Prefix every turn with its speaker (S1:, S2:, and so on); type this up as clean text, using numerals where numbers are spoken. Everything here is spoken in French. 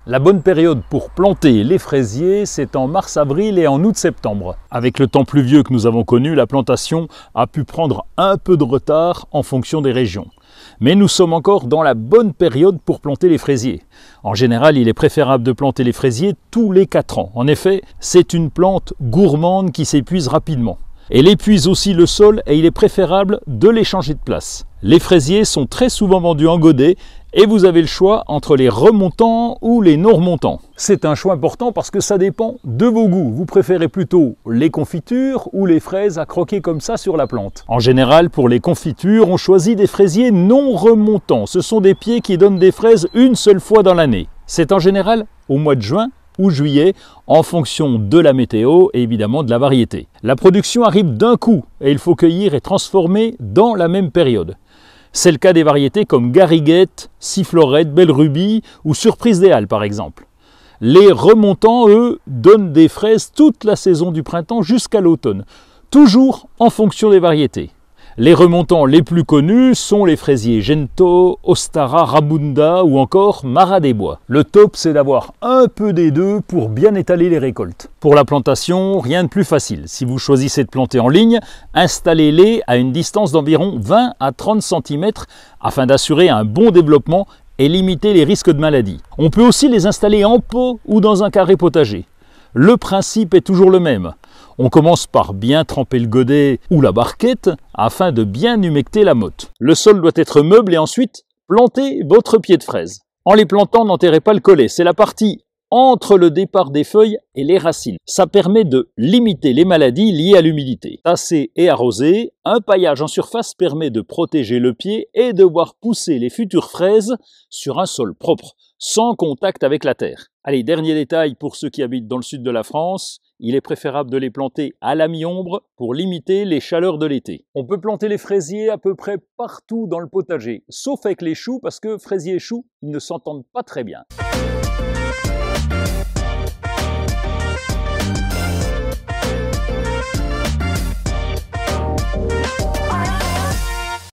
S1: La bonne période pour planter les fraisiers, c'est en mars-avril et en août-septembre. Avec le temps pluvieux que nous avons connu, la plantation a pu prendre un peu de retard en fonction des régions. Mais nous sommes encore dans la bonne période pour planter les fraisiers. En général, il est préférable de planter les fraisiers tous les 4 ans. En effet, c'est une plante gourmande qui s'épuise rapidement. Elle épuise aussi le sol et il est préférable de les changer de place. Les fraisiers sont très souvent vendus en godet et vous avez le choix entre les remontants ou les non remontants. C'est un choix important parce que ça dépend de vos goûts. Vous préférez plutôt les confitures ou les fraises à croquer comme ça sur la plante. En général, pour les confitures, on choisit des fraisiers non remontants. Ce sont des pieds qui donnent des fraises une seule fois dans l'année. C'est en général au mois de juin ou juillet, en fonction de la météo et évidemment de la variété. La production arrive d'un coup et il faut cueillir et transformer dans la même période. C'est le cas des variétés comme Gariguette, Sifflorette, Belle Rubis ou Surprise des Halles par exemple. Les remontants, eux, donnent des fraises toute la saison du printemps jusqu'à l'automne, toujours en fonction des variétés. Les remontants les plus connus sont les fraisiers Gento, Ostara, Rabunda ou encore Marat des Bois. Le top, c'est d'avoir un peu des deux pour bien étaler les récoltes. Pour la plantation, rien de plus facile. Si vous choisissez de planter en ligne, installez-les à une distance d'environ 20 à 30 cm afin d'assurer un bon développement et limiter les risques de maladies. On peut aussi les installer en pot ou dans un carré potager. Le principe est toujours le même. On commence par bien tremper le godet ou la barquette afin de bien humecter la motte. Le sol doit être meuble et ensuite plantez votre pied de fraise. En les plantant, n'enterrez pas le collet. C'est la partie entre le départ des feuilles et les racines. Ça permet de limiter les maladies liées à l'humidité. Tasser et arroser, un paillage en surface permet de protéger le pied et de voir pousser les futures fraises sur un sol propre, sans contact avec la terre. Allez, dernier détail pour ceux qui habitent dans le sud de la France, il est préférable de les planter à la mi-ombre pour limiter les chaleurs de l'été. On peut planter les fraisiers à peu près partout dans le potager, sauf avec les choux parce que fraisiers et choux, ils ne s'entendent pas très bien.